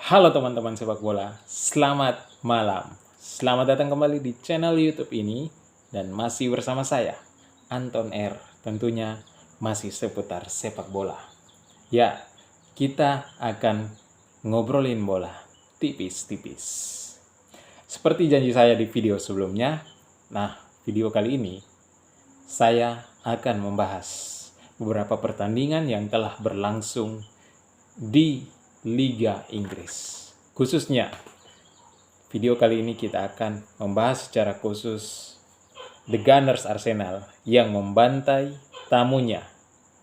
Halo teman-teman sepak bola, selamat malam. Selamat datang kembali di channel YouTube ini dan masih bersama saya, Anton R. Tentunya masih seputar sepak bola. Ya, kita akan ngobrolin bola tipis-tipis. Seperti janji saya di video sebelumnya, video kali ini saya akan membahas beberapa pertandingan yang telah berlangsung di Liga Inggris. Khususnya, video kali ini kita akan membahas secara khusus The Gunners Arsenal yang membantai tamunya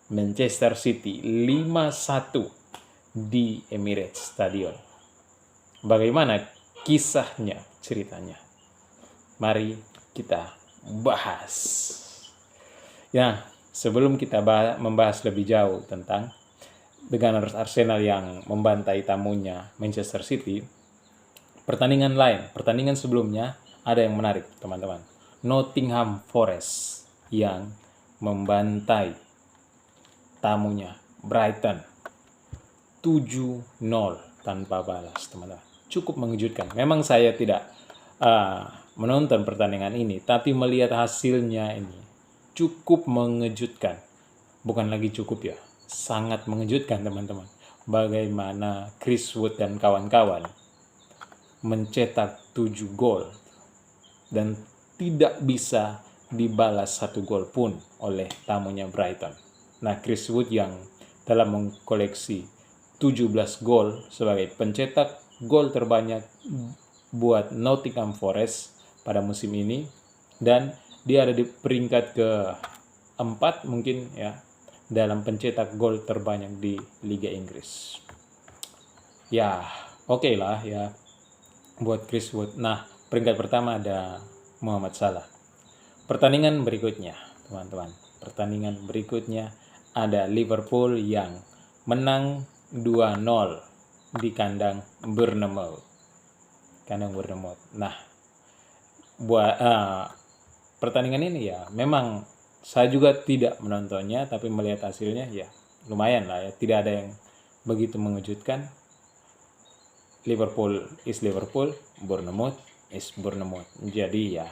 Manchester City 5-1 di Emirates Stadium. Bagaimana kisahnya, ceritanya? Mari kita bahas. Ya, sebelum kita membahas lebih jauh tentang The Gunners Arsenal yang membantai tamunya Manchester City, pertandingan sebelumnya ada yang menarik, teman-teman. Nottingham Forest yang membantai tamunya Brighton 7-0 tanpa balas, teman-teman. Cukup mengejutkan. Memang saya tidak menonton pertandingan ini, tapi melihat hasilnya ini cukup mengejutkan. Bukan lagi cukup ya, sangat mengejutkan teman-teman. Bagaimana Chris Wood dan kawan-kawan mencetak 7 gol dan tidak bisa dibalas 1 gol pun oleh tamunya Brighton. Nah, Chris Wood yang telah mengkoleksi 17 gol sebagai pencetak gol terbanyak buat Nottingham Forest pada musim ini, dan dia ada di peringkat ke-4 mungkin ya dalam pencetak gol terbanyak di Liga Inggris. Ya, oke lah ya buat Chris Wood. Nah, peringkat pertama ada Muhammad Salah. Pertandingan berikutnya, teman-teman. Pertandingan berikutnya ada Liverpool yang menang 2-0 di kandang Bournemouth. Nah, buat pertandingan ini ya memang saya juga tidak menontonnya, tapi melihat hasilnya ya lumayan lah ya. Tidak ada yang begitu mengejutkan. Liverpool is Liverpool, Bournemouth is Bournemouth. Jadi ya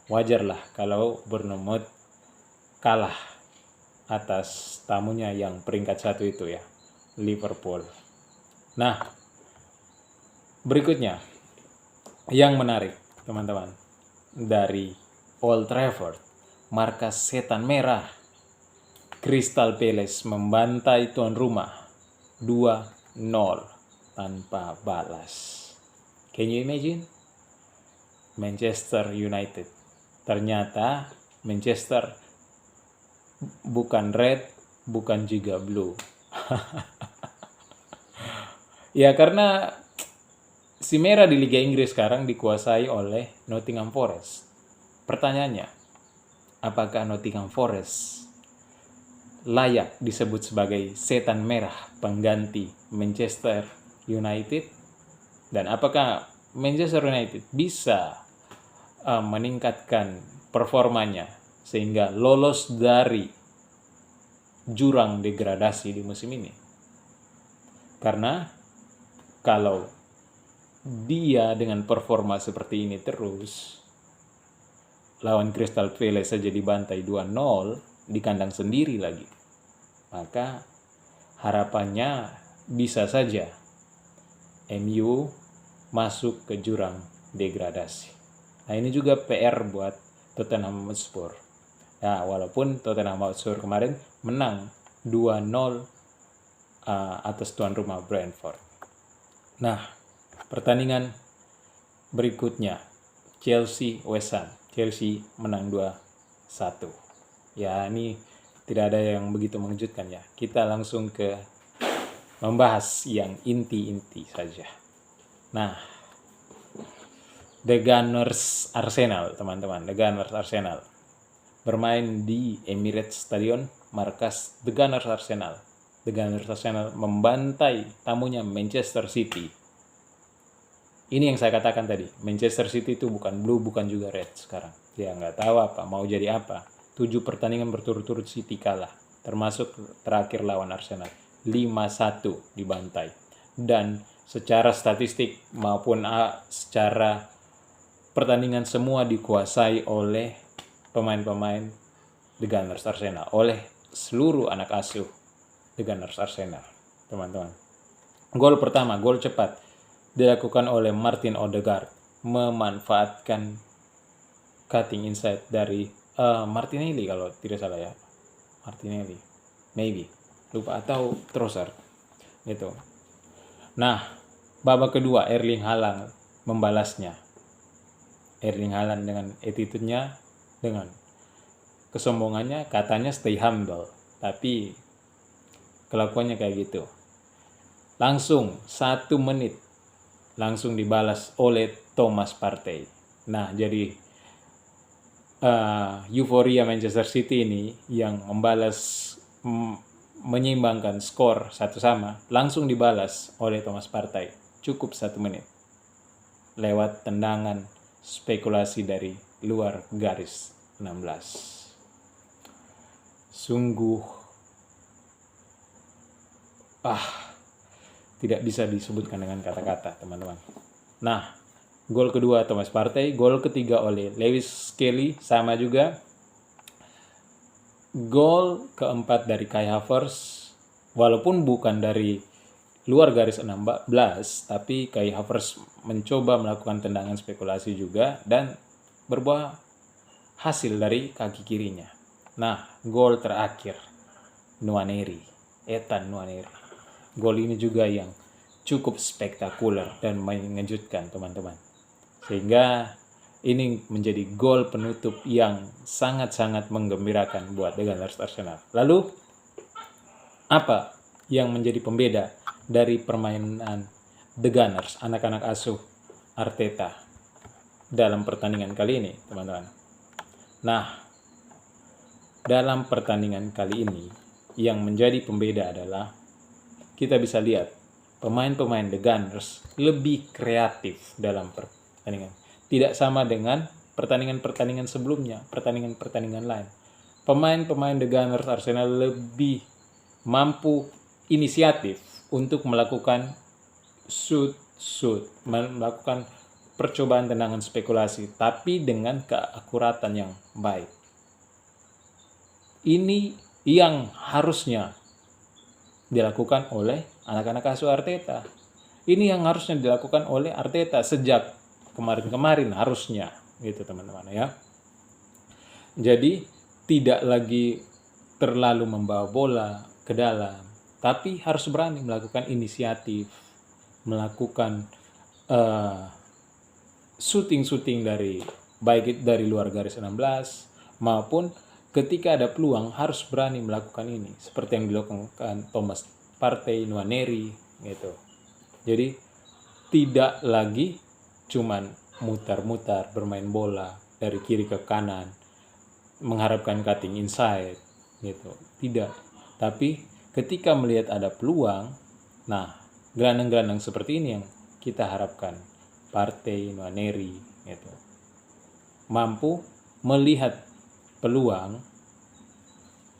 wajar lah kalau Bournemouth kalah atas tamunya yang peringkat 1 itu ya, Liverpool. Nah, berikutnya yang menarik teman-teman, dari Old Trafford, markas setan merah, Crystal Palace membantai tuan rumah 2-0 tanpa balas. Can you imagine? Manchester United. Ternyata Manchester bukan red, bukan juga blue. Ya, karena si merah di Liga Inggris sekarang dikuasai oleh Nottingham Forest. Pertanyaannya, apakah Nottingham Forest layak disebut sebagai setan merah pengganti Manchester United? Dan apakah Manchester United bisa meningkatkan performanya sehingga lolos dari jurang degradasi di musim ini? Karena kalau dia dengan performa seperti ini terus, lawan Crystal Palace saja dibantai 2-0 di kandang sendiri lagi, maka harapannya bisa saja MU masuk ke jurang degradasi. Nah, ini juga PR buat Tottenham Hotspur. Nah, walaupun Tottenham Hotspur kemarin menang 2-0 atas tuan rumah Brentford. Nah, pertandingan berikutnya Chelsea West Ham. Chelsea menang 2-1. Ya, ini tidak ada yang begitu mengejutkan ya. Kita langsung ke membahas yang inti-inti saja. Nah, The Gunners Arsenal, teman-teman. The Gunners Arsenal bermain di Emirates Stadium, markas The Gunners Arsenal. The Gunners Arsenal membantai tamunya Manchester City. Ini yang saya katakan tadi, Manchester City itu bukan blue, bukan juga red sekarang. Dia nggak tahu apa, mau jadi apa. 7 pertandingan berturut-turut City kalah, termasuk terakhir lawan Arsenal. 5-1 dibantai. Dan secara statistik maupun secara pertandingan semua dikuasai oleh pemain-pemain The Gunners Arsenal, oleh seluruh anak asuh The Gunners Arsenal, teman-teman. Gol pertama, gol cepat, dilakukan oleh Martin Odegaard, memanfaatkan cutting inside dari Martinelli kalau tidak salah ya. Martinelli, maybe, lupa, atau Trossard gitu. Nah, babak kedua Erling Haaland membalasnya. Erling Haaland dengan attitude-nya, dengan kesombongannya, katanya stay humble, tapi kelakuannya kayak gitu. Langsung 1 menit langsung dibalas oleh Thomas Partey. Nah, jadi euforia Manchester City ini yang membalas, menyeimbangkan skor 1-1 langsung dibalas oleh Thomas Partey. Cukup 1 menit lewat tendangan spekulasi dari luar garis 16. Sungguh tidak bisa disebutkan dengan kata-kata, teman-teman. Nah, gol kedua Thomas Partey, gol ketiga oleh Lewis Kelly, sama juga. Gol keempat dari Kai Havertz, walaupun bukan dari luar garis 16, tapi Kai Havertz mencoba melakukan tendangan spekulasi juga dan berbuah hasil dari kaki kirinya. Nah, gol terakhir Ethan Nwaneri. Gol ini juga yang cukup spektakuler dan mengejutkan, teman-teman. Sehingga ini menjadi gol penutup yang sangat-sangat menggembirakan buat The Gunners Arsenal. Lalu, apa yang menjadi pembeda dari permainan The Gunners, anak-anak asuh Arteta, dalam pertandingan kali ini, teman-teman? Nah, dalam pertandingan kali ini, yang menjadi pembeda adalah kita bisa lihat pemain-pemain The Gunners lebih kreatif dalam pertandingan. Tidak sama dengan pertandingan-pertandingan sebelumnya, pertandingan-pertandingan lain. Pemain-pemain The Gunners Arsenal lebih mampu inisiatif untuk melakukan shoot, melakukan percobaan tendangan spekulasi, tapi dengan keakuratan yang baik. Ini yang harusnya dilakukan oleh anak-anak asuh Arteta. Ini yang harusnya dilakukan oleh Arteta sejak kemarin-kemarin, harusnya gitu, teman-teman ya. Jadi tidak lagi terlalu membawa bola ke dalam, tapi harus berani melakukan inisiatif, melakukan shooting dari baik dari luar garis 16 maupun ketika ada peluang harus berani melakukan ini, seperti yang dilakukan Thomas Partey, Nwaneri gitu. Jadi tidak lagi cuman mutar-mutar bermain bola dari kiri ke kanan mengharapkan cutting inside gitu. Tidak. Tapi ketika melihat ada peluang, nah, gelandang-gelandang seperti ini yang kita harapkan. Partey, Nwaneri gitu. Mampu melihat peluang,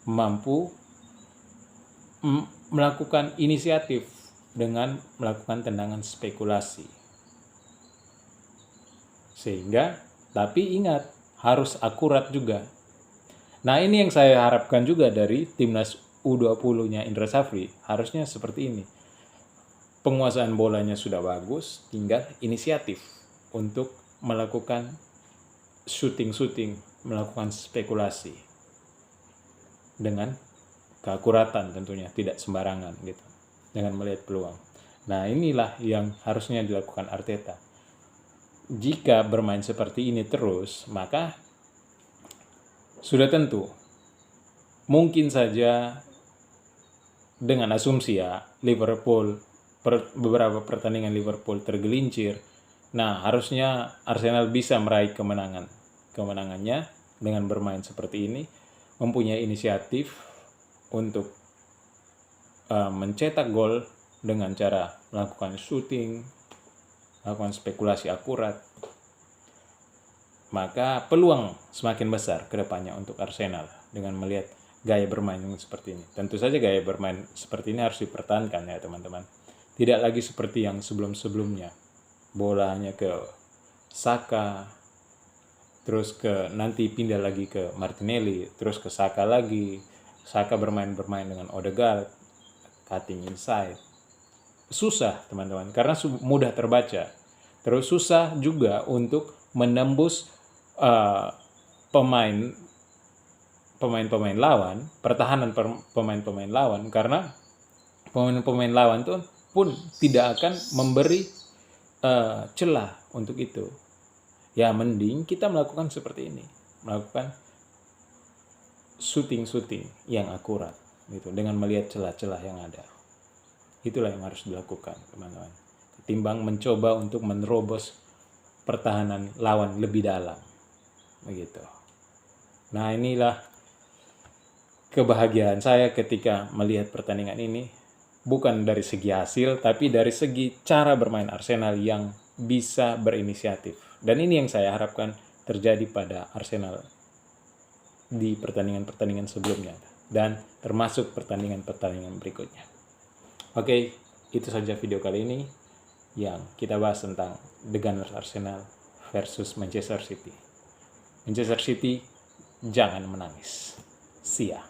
mampu melakukan inisiatif dengan melakukan tendangan spekulasi. Sehingga, tapi ingat, harus akurat juga. Nah, ini yang saya harapkan juga dari timnas U20-nya Indra Safri, harusnya seperti ini. Penguasaan bolanya sudah bagus, tinggal inisiatif untuk melakukan shooting, melakukan spekulasi dengan keakuratan tentunya, tidak sembarangan gitu, dengan melihat peluang. Nah, inilah yang harusnya dilakukan Arteta. Jika bermain seperti ini terus, maka sudah tentu mungkin saja dengan asumsi ya, Liverpool, beberapa pertandingan Liverpool tergelincir. Nah, harusnya Arsenal bisa meraih kemenangannya dengan bermain seperti ini, mempunyai inisiatif untuk mencetak gol dengan cara melakukan shooting, melakukan spekulasi akurat. Maka peluang semakin besar ke depannya untuk Arsenal dengan melihat gaya bermain yang seperti ini. Tentu saja gaya bermain seperti ini harus dipertahankan ya, teman-teman. Tidak lagi seperti yang sebelum-sebelumnya. Bolanya ke Saka, terus nanti pindah lagi ke Martinelli, terus ke Saka lagi. Saka bermain dengan Odegaard, cutting inside. Susah teman-teman, karena mudah terbaca. Terus susah juga untuk menembus pemain-pemain lawan, pertahanan pemain-pemain lawan, karena pemain-pemain lawan tuh pun tidak akan memberi celah untuk itu. Ya mending kita melakukan seperti ini, melakukan shooting yang akurat gitu, dengan melihat celah-celah yang ada. Itulah yang harus dilakukan teman-teman, ketimbang mencoba untuk menerobos pertahanan lawan lebih dalam begitu. Nah, inilah kebahagiaan saya ketika melihat pertandingan ini, bukan dari segi hasil tapi dari segi cara bermain Arsenal yang bisa berinisiatif. Dan ini yang saya harapkan terjadi pada Arsenal di pertandingan-pertandingan sebelumnya dan termasuk pertandingan-pertandingan berikutnya. Oke, itu saja video kali ini yang kita bahas tentang The Gunners Arsenal versus Manchester City. Manchester City, jangan menangis. See ya.